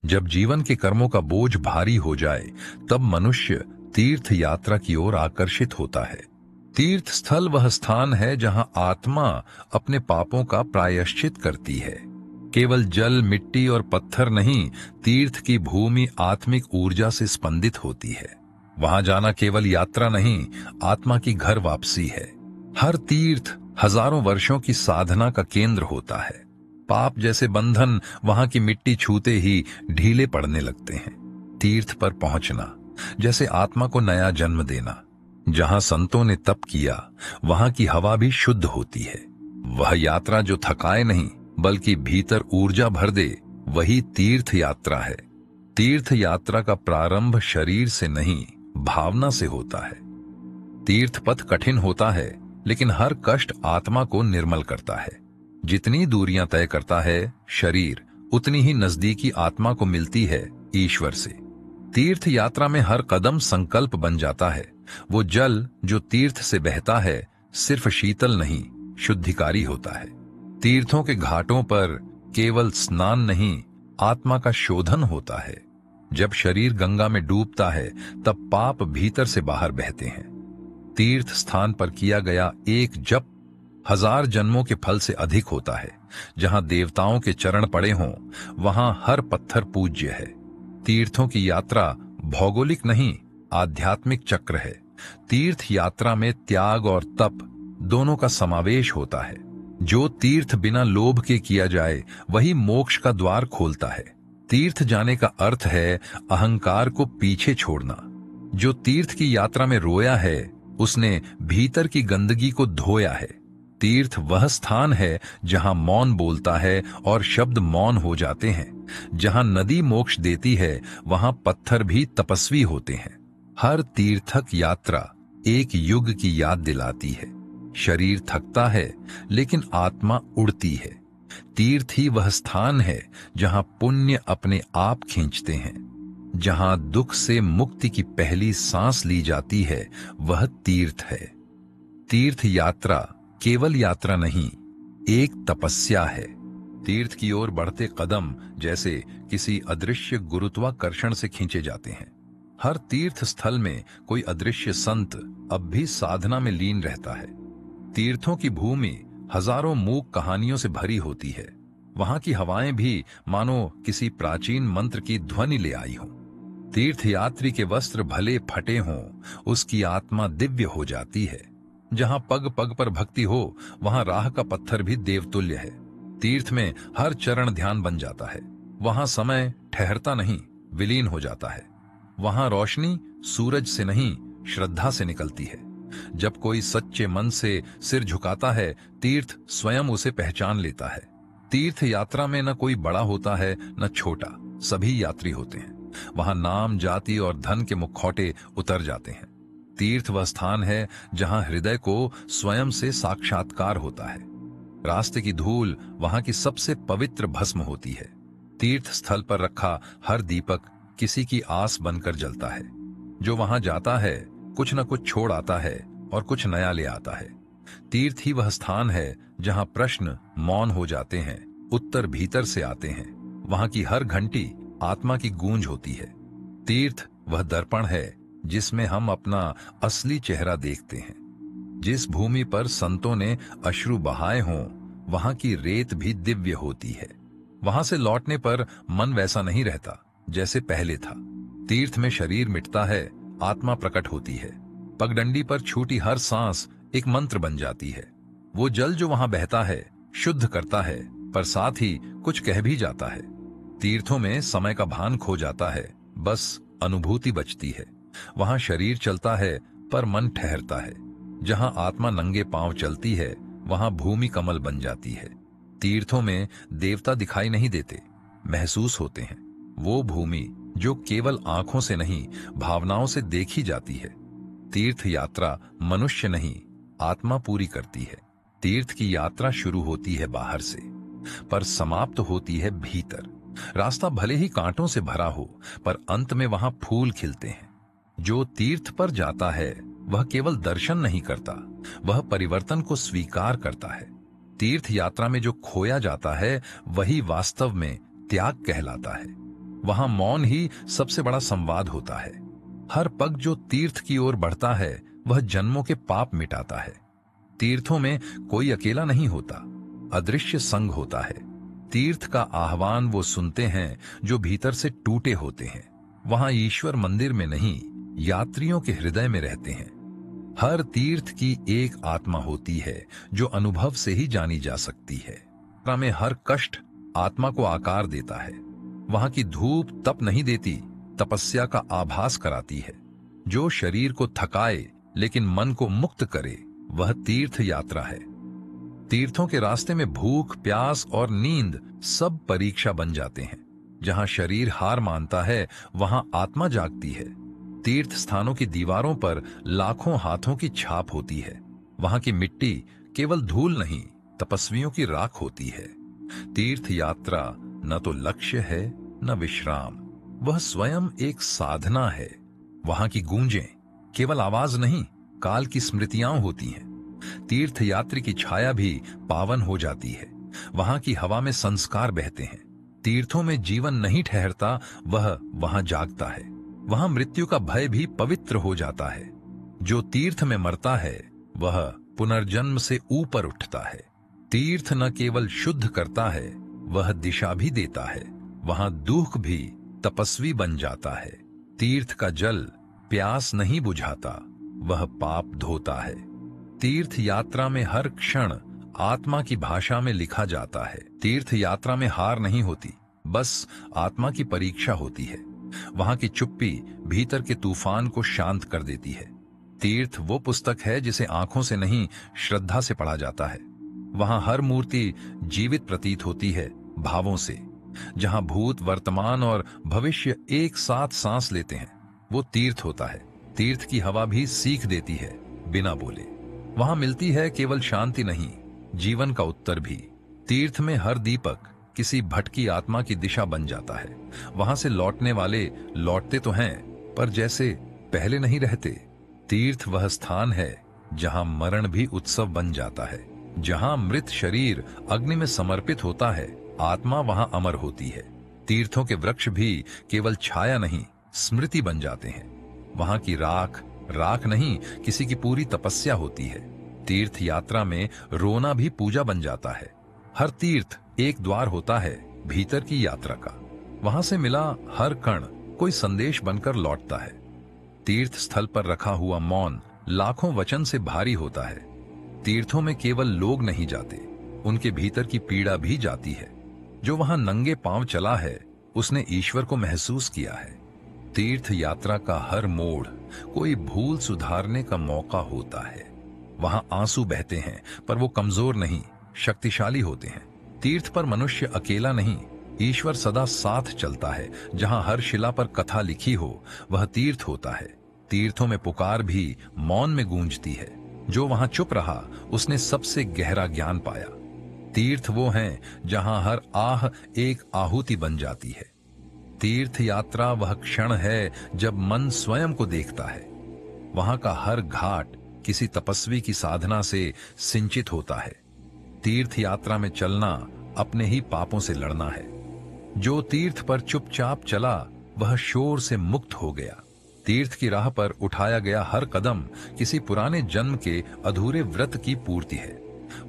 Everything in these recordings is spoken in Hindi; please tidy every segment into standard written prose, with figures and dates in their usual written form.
जब जीवन के कर्मों का बोझ भारी हो जाए, तब मनुष्य तीर्थ यात्रा की ओर आकर्षित होता है। तीर्थ स्थल वह स्थान है जहां आत्मा अपने पापों का प्रायश्चित करती है। केवल जल, मिट्टी और पत्थर नहीं, तीर्थ की भूमि आत्मिक ऊर्जा से स्पंदित होती है। वहां जाना केवल यात्रा नहीं, आत्मा की घर वापसी है। हर तीर्थ हजारों वर्षों की साधना का केंद्र होता है। पाप जैसे बंधन वहां की मिट्टी छूते ही ढीले पड़ने लगते हैं। तीर्थ पर पहुंचना जैसे आत्मा को नया जन्म देना। जहां संतों ने तप किया, वहां की हवा भी शुद्ध होती है। वह यात्रा जो थकाए नहीं, बल्कि भीतर ऊर्जा भर दे, वही तीर्थ यात्रा है। तीर्थ यात्रा का प्रारंभ शरीर से नहीं, भावना से होता है। तीर्थ पथ कठिन होता है, लेकिन हर कष्ट आत्मा को निर्मल करता है। जितनी दूरियां तय करता है शरीर, उतनी ही नजदीकी आत्मा को मिलती है ईश्वर से। तीर्थ यात्रा में हर कदम संकल्प बन जाता है। वो जल जो तीर्थ से बहता है, सिर्फ शीतल नहीं, शुद्धिकारी होता है। तीर्थों के घाटों पर केवल स्नान नहीं, आत्मा का शोधन होता है। जब शरीर गंगा में डूबता है, तब पाप भीतर से बाहर बहते हैं। तीर्थ स्थान पर किया गया एक जप हजार जन्मों के फल से अधिक होता है। जहां देवताओं के चरण पड़े हों, वहां हर पत्थर पूज्य है। तीर्थों की यात्रा भौगोलिक नहीं, आध्यात्मिक चक्र है। तीर्थ यात्रा में त्याग और तप दोनों का समावेश होता है। जो तीर्थ बिना लोभ के किया जाए, वही मोक्ष का द्वार खोलता है। तीर्थ जाने का अर्थ है अहंकार को पीछे छोड़ना। जो तीर्थ की यात्रा में रोया है, उसने भीतर की गंदगी को धोया है। तीर्थ वह स्थान है जहां मौन बोलता है और शब्द मौन हो जाते हैं। जहां नदी मोक्ष देती है, वहां पत्थर भी तपस्वी होते हैं। हर तीर्थक यात्रा एक युग की याद दिलाती है। शरीर थकता है, लेकिन आत्मा उड़ती है। तीर्थ ही वह स्थान है जहां पुण्य अपने आप खींचते हैं। जहां दुख से मुक्ति की पहली सांस ली जाती है, वह तीर्थ है। तीर्थ यात्रा केवल यात्रा नहीं, एक तपस्या है। तीर्थ की ओर बढ़ते कदम जैसे किसी अदृश्य गुरुत्वाकर्षण से खींचे जाते हैं। हर तीर्थ स्थल में कोई अदृश्य संत अब भी साधना में लीन रहता है। तीर्थों की भूमि हजारों मूक कहानियों से भरी होती है। वहां की हवाएं भी मानो किसी प्राचीन मंत्र की ध्वनि ले आई हो। तीर्थयात्री के वस्त्र भले फटे हों, उसकी आत्मा दिव्य हो जाती है। जहां पग पग पर भक्ति हो, वहां राह का पत्थर भी देवतुल्य है। तीर्थ में हर चरण ध्यान बन जाता है। वहां समय ठहरता नहीं, विलीन हो जाता है। वहां रोशनी सूरज से नहीं, श्रद्धा से निकलती है। जब कोई सच्चे मन से सिर झुकाता है, तीर्थ स्वयं उसे पहचान लेता है। तीर्थ यात्रा में न कोई बड़ा होता है, न छोटा, सभी यात्री होते हैं। वहां नाम, जाति और धन के मुखौटे उतर जाते हैं। तीर्थ वह स्थान है जहां हृदय को स्वयं से साक्षात्कार होता है। रास्ते की धूल वहां की सबसे पवित्र भस्म होती है। तीर्थ स्थल पर रखा हर दीपक किसी की आस बनकर जलता है। जो वहां जाता है, कुछ न कुछ छोड़ आता है और कुछ नया ले आता है। तीर्थ ही वह स्थान है जहां प्रश्न मौन हो जाते हैं, उत्तर भीतर से आते हैं। वहां की हर घंटी आत्मा की गूंज होती है। तीर्थ वह दर्पण है जिसमें हम अपना असली चेहरा देखते हैं। जिस भूमि पर संतों ने अश्रु बहाए हों, वहां की रेत भी दिव्य होती है। वहां से लौटने पर मन वैसा नहीं रहता जैसे पहले था। तीर्थ में शरीर मिटता है, आत्मा प्रकट होती है। पगडंडी पर छूटी हर सांस एक मंत्र बन जाती है। वो जल जो वहां बहता है, शुद्ध करता है, पर साथ ही कुछ कह भी जाता है। तीर्थों में समय का भान खो जाता है, बस अनुभूति बचती है। वहां शरीर चलता है, पर मन ठहरता है। जहां आत्मा नंगे पांव चलती है, वहां भूमि कमल बन जाती है। तीर्थों में देवता दिखाई नहीं देते, महसूस होते हैं। वो भूमि जो केवल आंखों से नहीं, भावनाओं से देखी जाती है। तीर्थ यात्रा मनुष्य नहीं, आत्मा पूरी करती है। तीर्थ की यात्रा शुरू होती है बाहर से, पर समाप्त होती है भीतर। रास्ता भले ही कांटों से भरा हो, पर अंत में वहां फूल खिलते हैं। जो तीर्थ पर जाता है, वह केवल दर्शन नहीं करता, वह परिवर्तन को स्वीकार करता है। तीर्थ यात्रा में जो खोया जाता है वही वास्तव में त्याग कहलाता है। वहां मौन ही सबसे बड़ा संवाद होता है। हर पग जो तीर्थ की ओर बढ़ता है वह जन्मों के पाप मिटाता है। तीर्थों में कोई अकेला नहीं होता, अदृश्य संग होता है। तीर्थ का आह्वान वो सुनते हैं जो भीतर से टूटे होते हैं। वहां ईश्वर मंदिर में नहीं, यात्रियों के हृदय में रहते हैं। हर तीर्थ की एक आत्मा होती है जो अनुभव से ही जानी जा सकती है। यात्रा में हर कष्ट आत्मा को आकार देता है। वहां की धूप तप नहीं देती, तपस्या का आभास कराती है। जो शरीर को थकाए लेकिन मन को मुक्त करे वह तीर्थ यात्रा है। तीर्थों के रास्ते में भूख, प्यास और नींद सब परीक्षा बन जाते हैं। जहां शरीर हार मानता है वहां आत्मा जागती है। तीर्थ स्थानों की दीवारों पर लाखों हाथों की छाप होती है। वहां की मिट्टी केवल धूल नहीं, तपस्वियों की राख होती है। तीर्थ यात्रा न तो लक्ष्य है न विश्राम, वह स्वयं एक साधना है। वहां की गूंजें केवल आवाज नहीं, काल की स्मृतियां होती हैं। तीर्थ यात्री की छाया भी पावन हो जाती है। वहां की हवा में संस्कार बहते हैं। तीर्थों में जीवन नहीं ठहरता, वह वहां जागता है। वहां मृत्यु का भय भी पवित्र हो जाता है। जो तीर्थ में मरता है वह पुनर्जन्म से ऊपर उठता है। तीर्थ न केवल शुद्ध करता है, वह दिशा भी देता है। वहां दुख भी तपस्वी बन जाता है। तीर्थ का जल प्यास नहीं बुझाता, वह पाप धोता है। तीर्थ यात्रा में हर क्षण आत्मा की भाषा में लिखा जाता है। तीर्थ यात्रा में हार नहीं होती, बस आत्मा की परीक्षा होती है। वहां की चुप्पी भीतर के तूफान को शांत कर देती है। तीर्थ वो पुस्तक है जिसे आंखों से नहीं, श्रद्धा से पढ़ा जाता है। वहां हर मूर्ति जीवित प्रतीत होती है, भावों से। जहां भूत, वर्तमान और भविष्य एक साथ सांस लेते हैं, वो तीर्थ होता है। तीर्थ की हवा भी सीख देती है, बिना बोले। वहां मिलती है केवल शांति नहीं, जीवन का उत्तर भी। तीर्थ में हर दीपक किसी भटकी आत्मा की दिशा बन जाता है। वहां से लौटने वाले लौटते तो हैं, पर जैसे पहले नहीं रहते। तीर्थ वह स्थान है जहां मरण भी उत्सव बन जाता है। जहां मृत शरीर अग्नि में समर्पित होता है, आत्मा वहां अमर होती है। तीर्थों के वृक्ष भी केवल छाया नहीं, स्मृति बन जाते हैं। वहां की राख राख नहीं, किसी की पूरी तपस्या होती है। तीर्थ यात्रा में रोना भी पूजा बन जाता है। हर तीर्थ एक द्वार होता है भीतर की यात्रा का। वहां से मिला हर कण कोई संदेश बनकर लौटता है। तीर्थ स्थल पर रखा हुआ मौन लाखों वचन से भारी होता है। तीर्थों में केवल लोग नहीं जाते, उनके भीतर की पीड़ा भी जाती है। जो वहां नंगे पांव चला है, उसने ईश्वर को महसूस किया है। तीर्थ यात्रा का हर मोड़ कोई भूल सुधारने का मौका होता है। वहां आंसू बहते हैं, पर वो कमजोर नहीं, शक्तिशाली होते हैं। तीर्थ पर मनुष्य अकेला नहीं, ईश्वर सदा साथ चलता है। जहां हर शिला पर कथा लिखी हो, वह तीर्थ होता है। तीर्थों में पुकार भी मौन में गूंजती है। जो वहां चुप रहा, उसने सबसे गहरा ज्ञान पाया। तीर्थ वो हैं जहां हर आह एक आहुति बन जाती है। तीर्थ यात्रा वह क्षण है जब मन स्वयं को देखता है। वहां का हर घाट किसी तपस्वी की साधना से सिंचित होता है। तीर्थ यात्रा में चलना अपने ही पापों से लड़ना है। जो तीर्थ पर चुपचाप चला, वह शोर से मुक्त हो गया। तीर्थ की राह पर उठाया गया हर कदम किसी पुराने जन्म के अधूरे व्रत की पूर्ति है।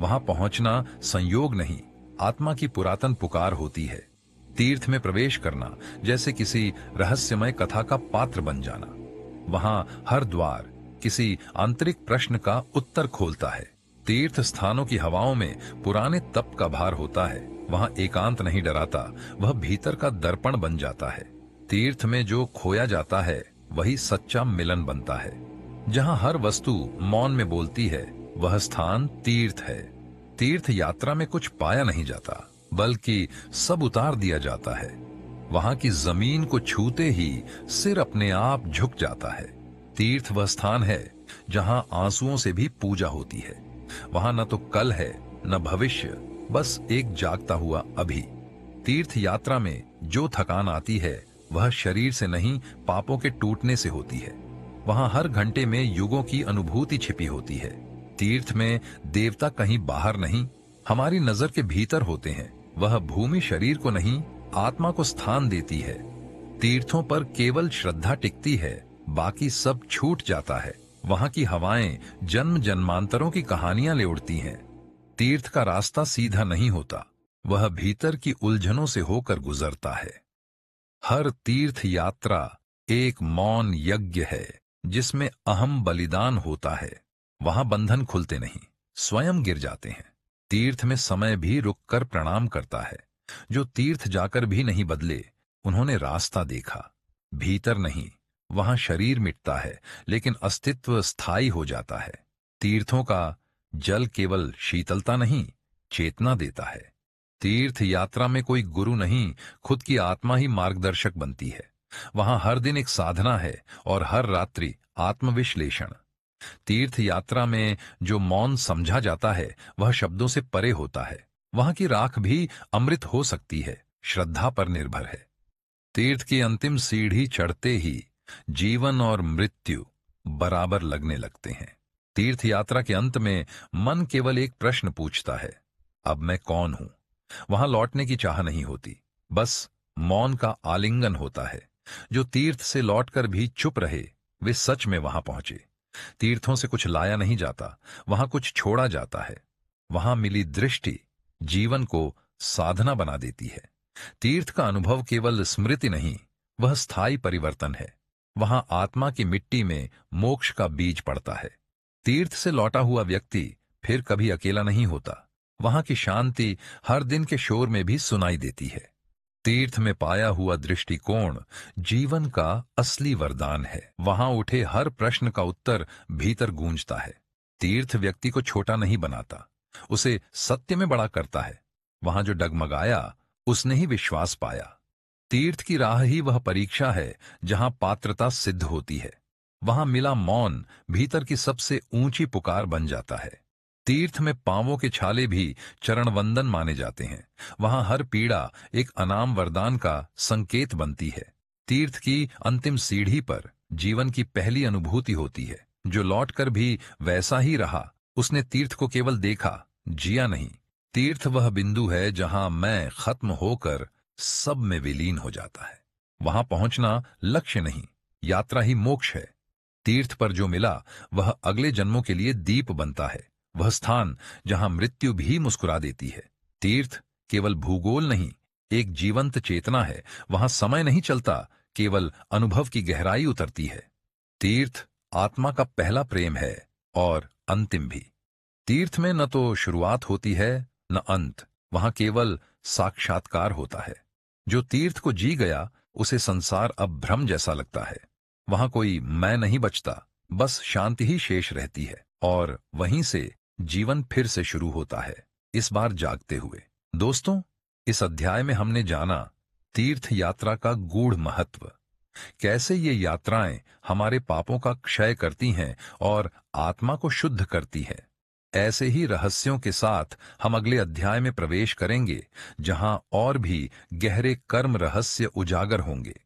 वहां पहुंचना संयोग नहीं, आत्मा की पुरातन पुकार होती है। तीर्थ में प्रवेश करना जैसे किसी रहस्यमय कथा का पात्र बन जाना। वहां हर द्वार किसी आंतरिक प्रश्न का उत्तर खोलता है। तीर्थ स्थानों की हवाओं में पुराने तप का भार होता है। वहां एकांत नहीं डराता, वह भीतर का दर्पण बन जाता है। तीर्थ में जो खोया जाता है वही सच्चा मिलन बनता है। जहां हर वस्तु मौन में बोलती है, वह स्थान तीर्थ है। तीर्थ यात्रा में कुछ पाया नहीं जाता, बल्कि सब उतार दिया जाता है। वहां की जमीन को छूते ही सिर अपने आप झुक जाता है। तीर्थ वह स्थान है जहां आंसुओं से भी पूजा होती है। वहां न तो कल है न भविष्य, बस एक जागता हुआ अभी। तीर्थ यात्रा में जो थकान आती है वह शरीर से नहीं, पापों के टूटने से होती है। वहां हर घंटे में युगों की अनुभूति छिपी होती है। तीर्थ में देवता कहीं बाहर नहीं, हमारी नजर के भीतर होते हैं। वह भूमि शरीर को नहीं, आत्मा को स्थान देती है। तीर्थों पर केवल श्रद्धा टिकती है, बाकी सब छूट जाता है। वहां की हवाएं जन्म जन्मांतरों की कहानियां ले उड़ती हैं। तीर्थ का रास्ता सीधा नहीं होता, वह भीतर की उलझनों से होकर गुजरता है। हर तीर्थ यात्रा एक मौन यज्ञ है, जिसमें अहम बलिदान होता है। वहां बंधन खुलते नहीं, स्वयं गिर जाते हैं। तीर्थ में समय भी रुककर प्रणाम करता है। जो तीर्थ जाकर भी नहीं बदले, उन्होंने रास्ता देखा, भीतर नहीं। वहां शरीर मिटता है, लेकिन अस्तित्व स्थायी हो जाता है। तीर्थों का जल केवल शीतलता नहीं, चेतना देता है। तीर्थ यात्रा में कोई गुरु नहीं, खुद की आत्मा ही मार्गदर्शक बनती है। वहां हर दिन एक साधना है और हर रात्रि आत्मविश्लेषण। तीर्थ यात्रा में जो मौन समझा जाता है, वह शब्दों से परे होता है। वहां की राख भी अमृत हो सकती है, श्रद्धा पर निर्भर है। तीर्थ की अंतिम सीढ़ी चढ़ते ही जीवन और मृत्यु बराबर लगने लगते हैं। तीर्थ यात्रा के अंत में मन केवल एक प्रश्न पूछता है, अब मैं कौन हूं? वहां लौटने की चाह नहीं होती, बस मौन का आलिंगन होता है। जो तीर्थ से लौटकर भी चुप रहे, वे सच में वहां पहुंचे। तीर्थों से कुछ लाया नहीं जाता, वहां कुछ छोड़ा जाता है। वहां मिली दृष्टि जीवन को साधना बना देती है। तीर्थ का अनुभव केवल स्मृति नहीं, वह स्थायी परिवर्तन है। वहां आत्मा की मिट्टी में मोक्ष का बीज पड़ता है। तीर्थ से लौटा हुआ व्यक्ति फिर कभी अकेला नहीं होता। वहां की शांति हर दिन के शोर में भी सुनाई देती है। तीर्थ में पाया हुआ दृष्टिकोण जीवन का असली वरदान है। वहां उठे हर प्रश्न का उत्तर भीतर गूंजता है। तीर्थ व्यक्ति को छोटा नहीं बनाता, उसे सत्य में बड़ा करता है। वहां जो डगमगाया, उसने ही विश्वास पाया। तीर्थ की राह ही वह परीक्षा है जहां पात्रता सिद्ध होती है। वहां मिला मौन भीतर की सबसे ऊंची पुकार बन जाता है। तीर्थ में पांवों के छाले भी चरण वंदन माने जाते हैं। वहां हर पीड़ा एक अनाम वरदान का संकेत बनती है। तीर्थ की अंतिम सीढ़ी पर जीवन की पहली अनुभूति होती है। जो लौटकर भी वैसा ही रहा, उसने तीर्थ को केवल देखा, जिया नहीं। तीर्थ वह बिंदु है जहां मैं खत्म होकर सब में विलीन हो जाता है। वहां पहुंचना लक्ष्य नहीं, यात्रा ही मोक्ष है। तीर्थ पर जो मिला, वह अगले जन्मों के लिए दीप बनता है। वह स्थान जहां मृत्यु भी मुस्कुरा देती है। तीर्थ केवल भूगोल नहीं, एक जीवंत चेतना है। वहां समय नहीं चलता, केवल अनुभव की गहराई उतरती है। तीर्थ आत्मा का पहला प्रेम है और अंतिम भी। तीर्थ में न तो शुरुआत होती है न अंत, वहां केवल साक्षात्कार होता है। जो तीर्थ को जी गया, उसे संसार अब भ्रम जैसा लगता है। वहां कोई मैं नहीं बचता, बस शांति ही शेष रहती है। और वहीं से जीवन फिर से शुरू होता है, इस बार जागते हुए। दोस्तों, इस अध्याय में हमने जाना तीर्थ यात्रा का गूढ़ महत्व, कैसे ये यात्राएं हमारे पापों का क्षय करती हैं और आत्मा को शुद्ध करती है। ऐसे ही रहस्यों के साथ हम अगले अध्याय में प्रवेश करेंगे, जहां और भी गहरे कर्म रहस्य उजागर होंगे।